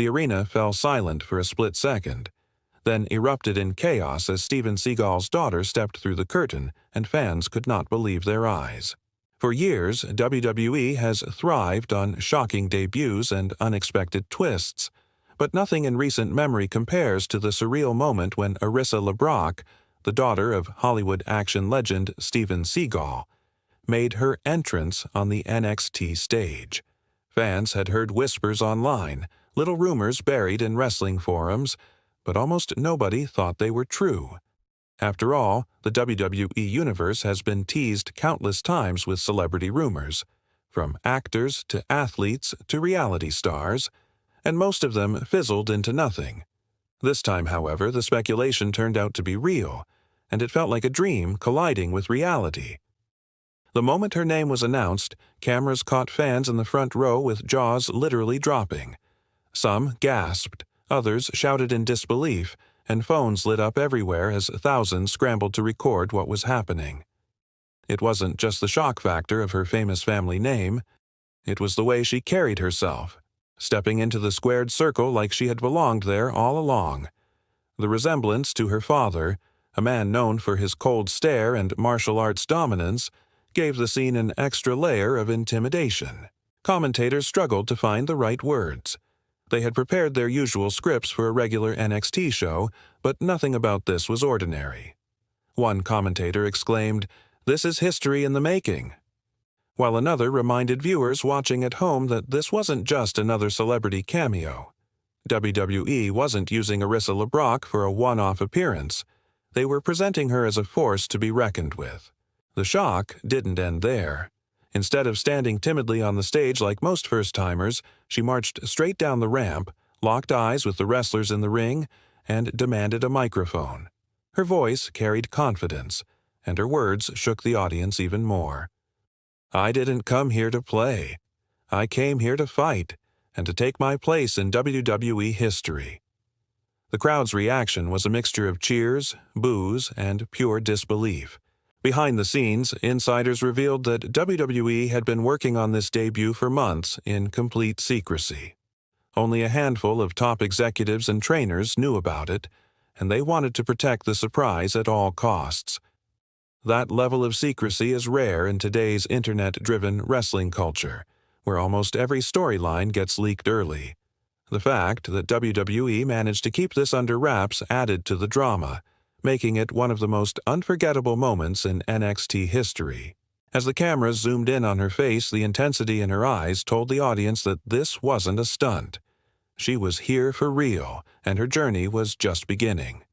The arena fell silent for a split second, then erupted in chaos as Steven Seagal's daughter stepped through the curtain, and fans could not believe their eyes. For years, WWE has thrived on shocking debuts and unexpected twists, but nothing in recent memory compares to the surreal moment when Arissa LeBrock, the daughter of Hollywood action legend Steven Seagal, made her entrance on the NXT stage. Fans had heard whispers online, little rumors buried in wrestling forums, but almost nobody thought they were true. After all, the WWE universe has been teased countless times with celebrity rumors, from actors to athletes to reality stars, and most of them fizzled into nothing. This time, however, the speculation turned out to be real, and it felt like a dream colliding with reality. The moment her name was announced, cameras caught fans in the front row with jaws literally dropping. Some gasped, others shouted in disbelief, and phones lit up everywhere as thousands scrambled to record what was happening. It wasn't just the shock factor of her famous family name, it was the way she carried herself, stepping into the squared circle like she had belonged there all along. The resemblance to her father, a man known for his cold stare and martial arts dominance, gave the scene an extra layer of intimidation. Commentators struggled to find the right words. They had prepared their usual scripts for a regular NXT show, but nothing about this was ordinary. One commentator exclaimed, "This is history in the making," while another reminded viewers watching at home that this wasn't just another celebrity cameo. WWE wasn't using Arissa LeBrock for a one-off appearance. They were presenting her as a force to be reckoned with. The shock didn't end there. Instead of standing timidly on the stage like most first-timers, she marched straight down the ramp, locked eyes with the wrestlers in the ring, and demanded a microphone. Her voice carried confidence, and her words shook the audience even more. "I didn't come here to play. I came here to fight, and to take my place in WWE history." The crowd's reaction was a mixture of cheers, boos, and pure disbelief. Behind the scenes, insiders revealed that WWE had been working on this debut for months in complete secrecy. Only a handful of top executives and trainers knew about it, and they wanted to protect the surprise at all costs. That level of secrecy is rare in today's internet-driven wrestling culture, where almost every storyline gets leaked early. The fact that WWE managed to keep this under wraps added to the drama, making it one of the most unforgettable moments in NXT history. As the cameras zoomed in on her face, the intensity in her eyes told the audience that this wasn't a stunt. She was here for real, and her journey was just beginning.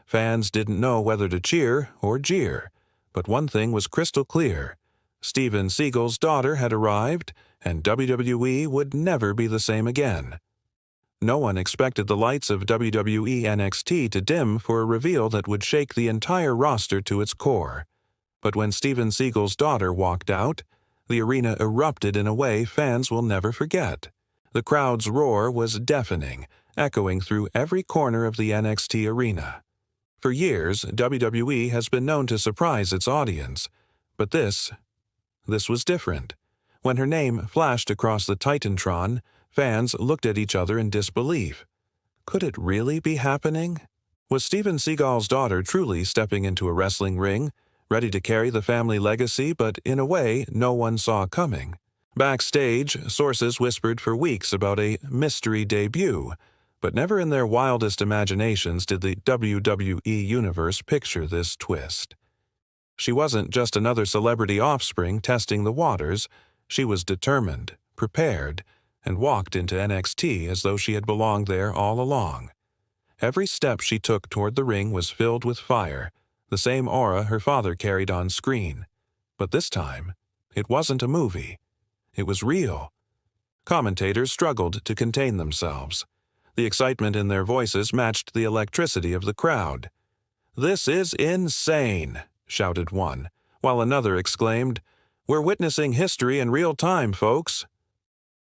Fans didn't know whether to cheer or jeer, but one thing was crystal clear. Steven Seagal's daughter had arrived, and WWE would never be the same again. No one expected the lights of WWE NXT to dim for a reveal that would shake the entire roster to its core. But when Steven Seagal's daughter walked out, the arena erupted in a way fans will never forget. The crowd's roar was deafening, echoing through every corner of the NXT arena. For years, WWE has been known to surprise its audience, but this was different. When her name flashed across the Titantron, fans looked at each other in disbelief. Could it really be happening? Was Steven Seagal's daughter truly stepping into a wrestling ring, ready to carry the family legacy, but in a way no one saw coming? Backstage, sources whispered for weeks about a mystery debut, but never in their wildest imaginations did the WWE universe picture this twist. She wasn't just another celebrity offspring testing the waters. She was determined, prepared, and walked into NXT as though she had belonged there all along. Every step she took toward the ring was filled with fire, the same aura her father carried on screen. But this time, it wasn't a movie. It was real. Commentators struggled to contain themselves. The excitement in their voices matched the electricity of the crowd. "This is insane," shouted one, while another exclaimed, "We're witnessing history in real time, folks."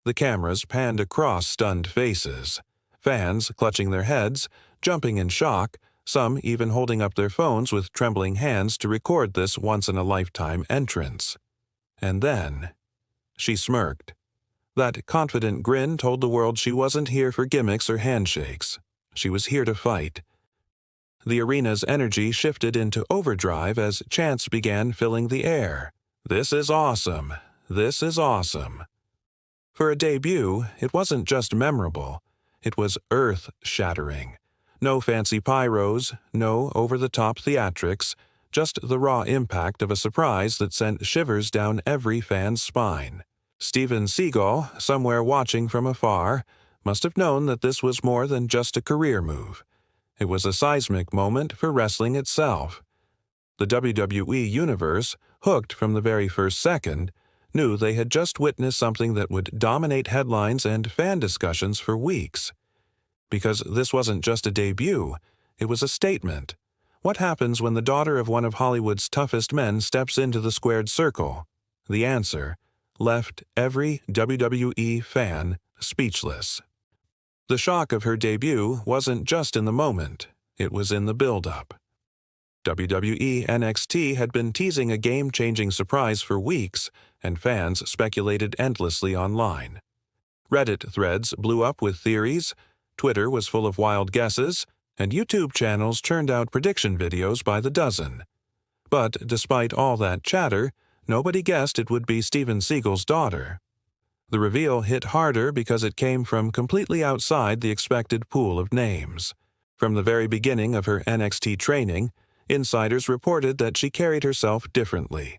The cameras panned across stunned faces, fans clutching their heads, jumping in shock, some even holding up their phones with trembling hands to record this once-in-a-lifetime entrance. And then, she smirked. That confident grin told the world she wasn't here for gimmicks or handshakes. She was here to fight. The arena's energy shifted into overdrive as chants began filling the air. "This is awesome! This is awesome!" For a debut, it wasn't just memorable. It was earth-shattering. No fancy pyros, no over-the-top theatrics, just the raw impact of a surprise that sent shivers down every fan's spine. Steven Seagal, somewhere watching from afar, must have known that this was more than just a career move. It was a seismic moment for wrestling itself. The WWE Universe, hooked from the very first second, knew they had just witnessed something that would dominate headlines and fan discussions for weeks. Because this wasn't just a debut, it was a statement. What happens when the daughter of one of Hollywood's toughest men steps into the squared circle? The answer left every WWE fan speechless. The shock of her debut wasn't just in the moment, it was in the build-up. WWE NXT had been teasing a game-changing surprise for weeks, and fans speculated endlessly online. Reddit threads blew up with theories, Twitter was full of wild guesses, and YouTube channels churned out prediction videos by the dozen. But despite all that chatter, nobody guessed it would be Steven Seagal's daughter. The reveal hit harder because it came from completely outside the expected pool of names. From the very beginning of her NXT training, insiders reported that she carried herself differently.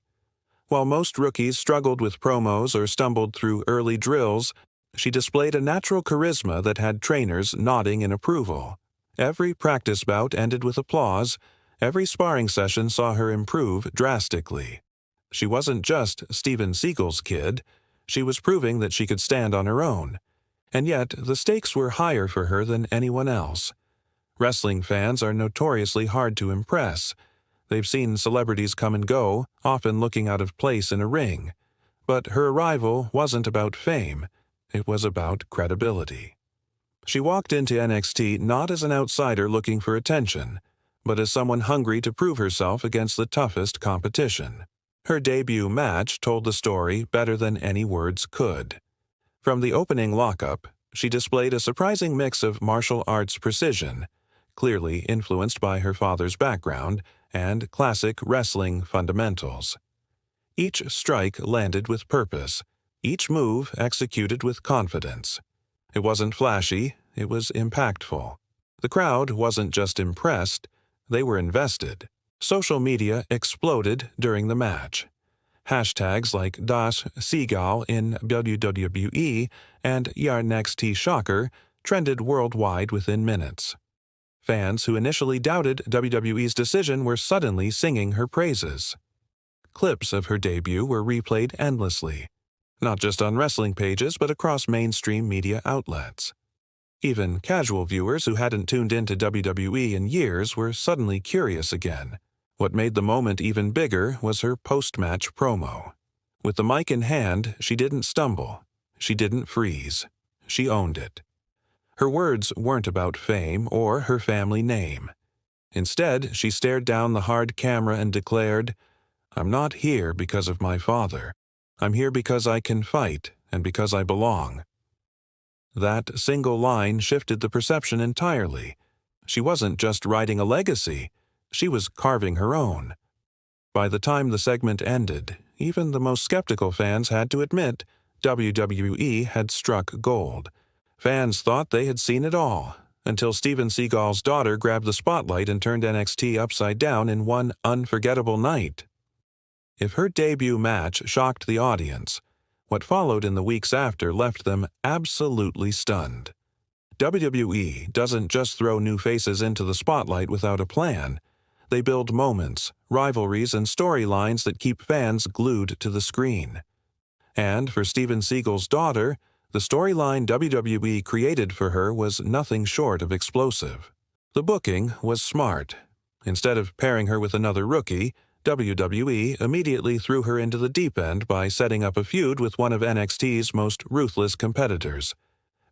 While most rookies struggled with promos or stumbled through early drills, she displayed a natural charisma that had trainers nodding in approval. Every practice bout ended with applause. Every sparring session saw her improve drastically. She wasn't just Steven Seagal's kid. She was proving that she could stand on her own. And yet, the stakes were higher for her than anyone else. Wrestling fans are notoriously hard to impress. They've seen celebrities come and go, often looking out of place in a ring. But her arrival wasn't about fame. It was about credibility. She walked into NXT not as an outsider looking for attention, but as someone hungry to prove herself against the toughest competition. Her debut match told the story better than any words could. From the opening lockup, she displayed a surprising mix of martial arts precision, clearly influenced by her father's background, and classic wrestling fundamentals. Each strike landed with purpose, each move executed with confidence. It wasn't flashy, it was impactful. The crowd wasn't just impressed, they were invested. Social media exploded during the match. Hashtags like Seagal in WWE and NXT Shocker trended worldwide within minutes. Fans who initially doubted WWE's decision were suddenly singing her praises. Clips of her debut were replayed endlessly, not just on wrestling pages but across mainstream media outlets. Even casual viewers who hadn't tuned into WWE in years were suddenly curious again. What made the moment even bigger was her post-match promo. With the mic in hand, she didn't stumble. She didn't freeze. She owned it. Her words weren't about fame or her family name. Instead, she stared down the hard camera and declared, "I'm not here because of my father. I'm here because I can fight and because I belong." That single line shifted the perception entirely. She wasn't just writing a legacy. She was carving her own. By the time the segment ended, even the most skeptical fans had to admit WWE had struck gold. Fans thought they had seen it all, until Steven Seagal's daughter grabbed the spotlight and turned NXT upside down in one unforgettable night. If her debut match shocked the audience, what followed in the weeks after left them absolutely stunned. WWE doesn't just throw new faces into the spotlight without a plan. They build moments, rivalries, and storylines that keep fans glued to the screen. And for Steven Seagal's daughter, the storyline WWE created for her was nothing short of explosive. The booking was smart. Instead of pairing her with another rookie, WWE immediately threw her into the deep end by setting up a feud with one of NXT's most ruthless competitors.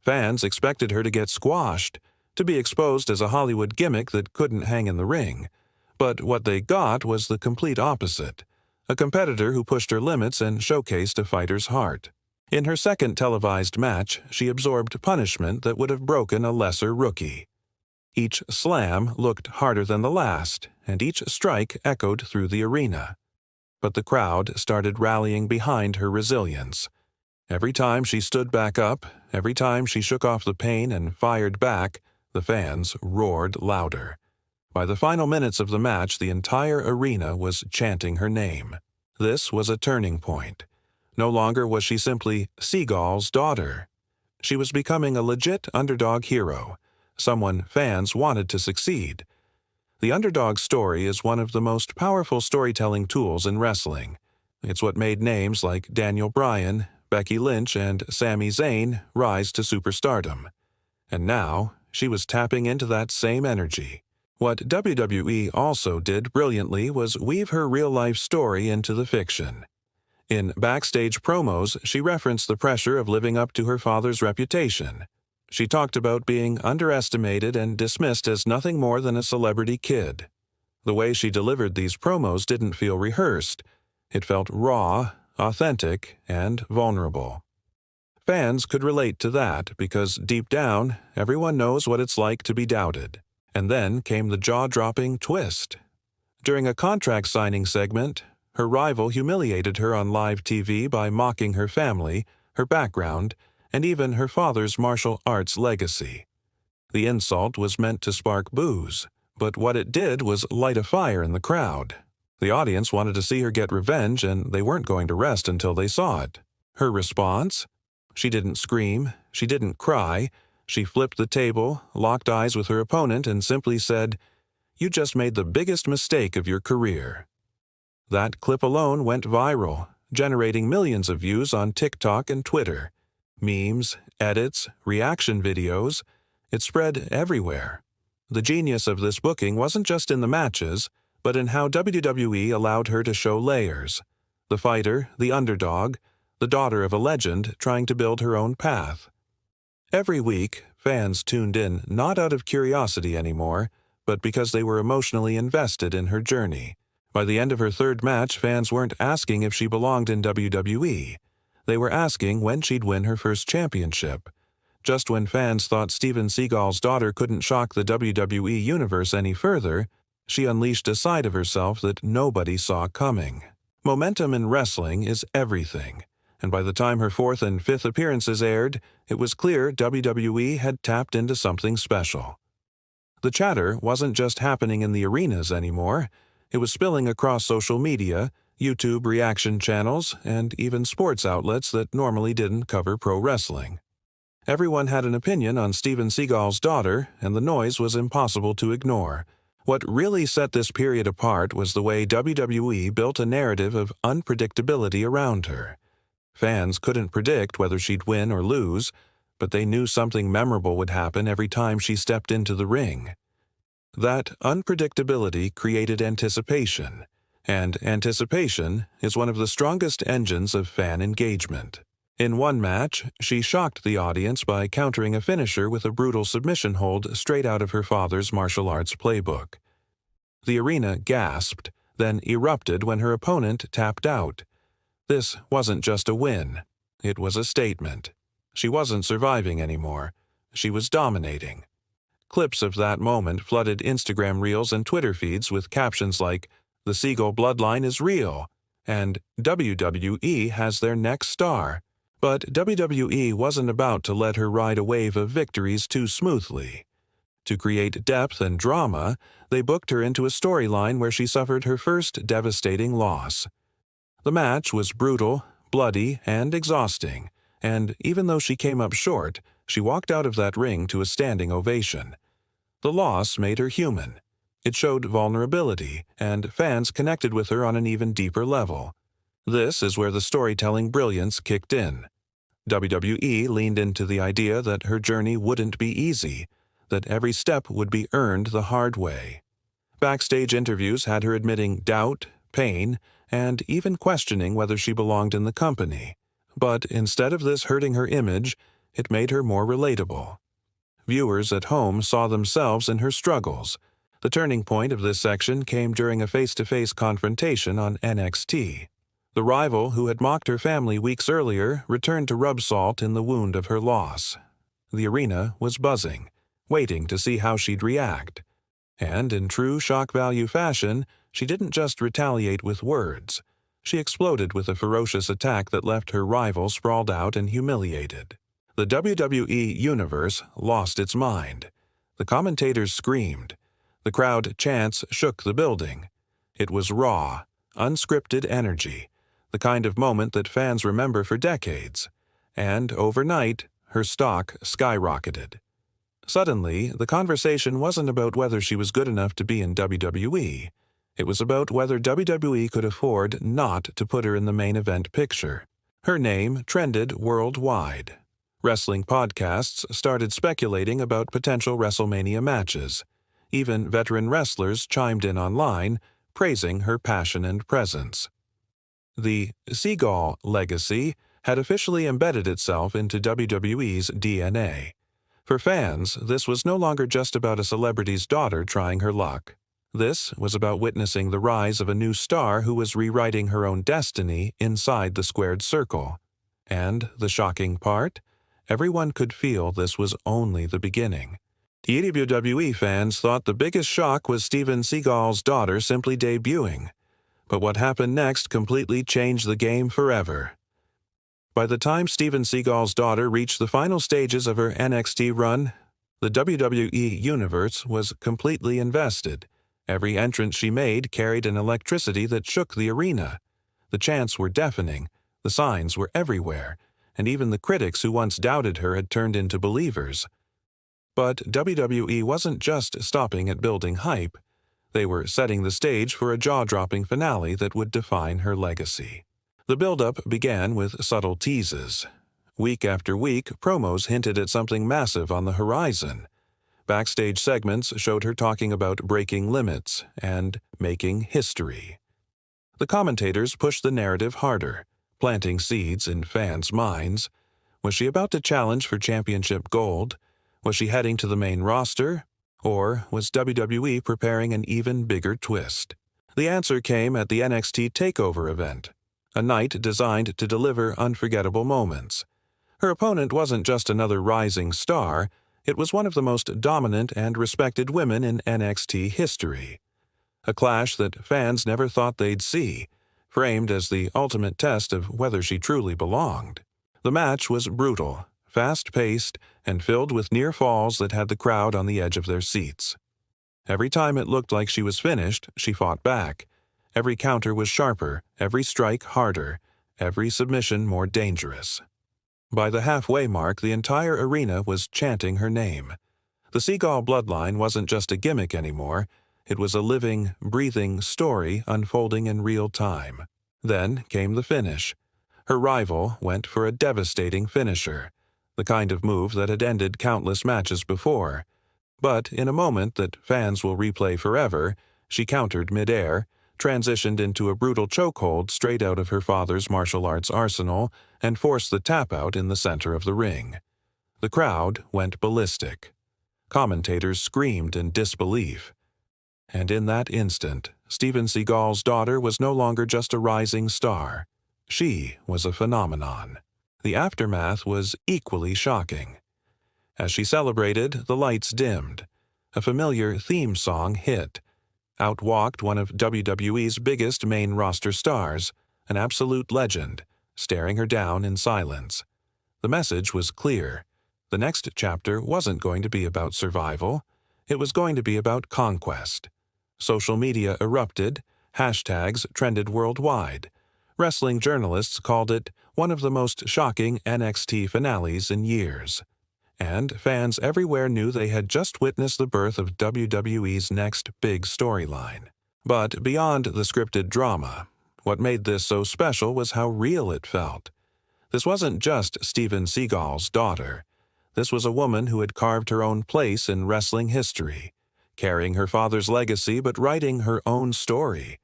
Fans expected her to get squashed, to be exposed as a Hollywood gimmick that couldn't hang in the ring. But what they got was the complete opposite, a competitor who pushed her limits and showcased a fighter's heart. In her second televised match, she absorbed punishment that would have broken a lesser rookie. Each slam looked harder than the last, and each strike echoed through the arena. But the crowd started rallying behind her resilience. Every time she stood back up, every time she shook off the pain and fired back, the fans roared louder. By the final minutes of the match, the entire arena was chanting her name. This was a turning point. No longer was she simply Seagal's daughter. She was becoming a legit underdog hero, someone fans wanted to succeed. The underdog story is one of the most powerful storytelling tools in wrestling. It's what made names like Daniel Bryan, Becky Lynch, and Sami Zayn rise to superstardom. And now, she was tapping into that same energy. What WWE also did brilliantly was weave her real-life story into the fiction. In backstage promos, she referenced the pressure of living up to her father's reputation. She talked about being underestimated and dismissed as nothing more than a celebrity kid. The way she delivered these promos didn't feel rehearsed. It felt raw, authentic, and vulnerable. Fans could relate to that because deep down, everyone knows what it's like to be doubted. And then came the jaw-dropping twist. During a contract signing segment, her rival humiliated her on live TV by mocking her family, her background, and even her father's martial arts legacy. The insult was meant to spark boos, but what it did was light a fire in the crowd. The audience wanted to see her get revenge, and they weren't going to rest until they saw it. Her response? She didn't scream, she didn't cry. She flipped the table, locked eyes with her opponent, and simply said, "You just made the biggest mistake of your career." That clip alone went viral, generating millions of views on TikTok and Twitter. Memes, edits, reaction videos, it spread everywhere. The genius of this booking wasn't just in the matches, but in how WWE allowed her to show layers. The fighter, the underdog, the daughter of a legend trying to build her own path. Every week, fans tuned in not out of curiosity anymore, but because they were emotionally invested in her journey. By the end of her third match, fans weren't asking if she belonged in WWE. They were asking when she'd win her first championship. Just when fans thought Steven Seagal's daughter couldn't shock the WWE universe any further, she unleashed a side of herself that nobody saw coming. Momentum in wrestling is everything, and by the time her fourth and fifth appearances aired, it was clear WWE had tapped into something special. The chatter wasn't just happening in the arenas anymore. It was spilling across social media, YouTube reaction channels, and even sports outlets that normally didn't cover pro wrestling. Everyone had an opinion on Steven Seagal's daughter, and the noise was impossible to ignore. What really set this period apart was the way WWE built a narrative of unpredictability around her. Fans couldn't predict whether she'd win or lose, but they knew something memorable would happen every time she stepped into the ring. That unpredictability created anticipation, and anticipation is one of the strongest engines of fan engagement. In one match, she shocked the audience by countering a finisher with a brutal submission hold straight out of her father's martial arts playbook. The arena gasped, then erupted when her opponent tapped out. This wasn't just a win. It was a statement. She wasn't surviving anymore. She was dominating. Clips of that moment flooded Instagram reels and Twitter feeds with captions like, "The Seagal bloodline is real," and "WWE has their next star." But WWE wasn't about to let her ride a wave of victories too smoothly. To create depth and drama, they booked her into a storyline where she suffered her first devastating loss. The match was brutal, bloody, and exhausting, and even though she came up short, she walked out of that ring to a standing ovation. The loss made her human. It showed vulnerability, and fans connected with her on an even deeper level. This is where the storytelling brilliance kicked in. WWE leaned into the idea that her journey wouldn't be easy, that every step would be earned the hard way. Backstage interviews had her admitting doubt, pain, and even questioning whether she belonged in the company. But instead of this hurting her image, it made her more relatable. Viewers at home saw themselves in her struggles. The turning point of this section came during a face-to-face confrontation on NXT. The rival who had mocked her family weeks earlier returned to rub salt in the wound of her loss. The arena was buzzing, waiting to see how she'd react. And in true shock value fashion, she didn't just retaliate with words. She exploded with a ferocious attack that left her rival sprawled out and humiliated. The WWE Universe lost its mind. The commentators screamed. The crowd chants shook the building. It was raw, unscripted energy, the kind of moment that fans remember for decades. And overnight, her stock skyrocketed. Suddenly, the conversation wasn't about whether she was good enough to be in WWE. It was about whether WWE could afford not to put her in the main event picture. Her name trended worldwide. Wrestling podcasts started speculating about potential WrestleMania matches. Even veteran wrestlers chimed in online, praising her passion and presence. The Seagal legacy had officially embedded itself into WWE's DNA. For fans, this was no longer just about a celebrity's daughter trying her luck. This was about witnessing the rise of a new star who was rewriting her own destiny inside the squared circle. And the shocking part? Everyone could feel this was only the beginning. WWE fans thought the biggest shock was Steven Seagal's daughter simply debuting. But what happened next completely changed the game forever. By the time Steven Seagal's daughter reached the final stages of her NXT run, the WWE Universe was completely invested. Every entrance she made carried an electricity that shook the arena. The chants were deafening, the signs were everywhere, and even the critics who once doubted her had turned into believers. But WWE wasn't just stopping at building hype. They were setting the stage for a jaw-dropping finale that would define her legacy. The build-up began with subtle teases. Week after week, promos hinted at something massive on the horizon. Backstage segments showed her talking about breaking limits and making history. The commentators pushed the narrative harder, planting seeds in fans' minds. Was she about to challenge for championship gold? Was she heading to the main roster? Or was WWE preparing an even bigger twist? The answer came at the NXT TakeOver event, a night designed to deliver unforgettable moments. Her opponent wasn't just another rising star, it was one of the most dominant and respected women in NXT history. A clash that fans never thought they'd see, framed as the ultimate test of whether she truly belonged. The match was brutal, fast-paced, and filled with near falls that had the crowd on the edge of their seats. Every time it looked like she was finished, she fought back. Every counter was sharper, every strike harder, every submission more dangerous. By the halfway mark, the entire arena was chanting her name. The Seagal bloodline wasn't just a gimmick anymore. It was a living, breathing story unfolding in real time. Then came the finish. Her rival went for a devastating finisher, the kind of move that had ended countless matches before. But in a moment that fans will replay forever, she countered midair, transitioned into a brutal chokehold straight out of her father's martial arts arsenal, and forced the tap-out in the center of the ring. The crowd went ballistic. Commentators screamed in disbelief. And in that instant, Steven Seagal's daughter was no longer just a rising star. She was a phenomenon. The aftermath was equally shocking. As she celebrated, the lights dimmed. A familiar theme song hit. Out walked one of WWE's biggest main roster stars, an absolute legend, staring her down in silence. The message was clear. The next chapter wasn't going to be about survival. It was going to be about conquest. Social media erupted. Hashtags trended worldwide. Wrestling journalists called it one of the most shocking NXT finales in years. And fans everywhere knew they had just witnessed the birth of WWE's next big storyline. But beyond the scripted drama, what made this so special was how real it felt. This wasn't just Steven Seagal's daughter. This was a woman who had carved her own place in wrestling history, carrying her father's legacy but writing her own story.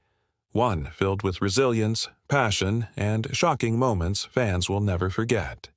One filled with resilience, passion, and shocking moments fans will never forget.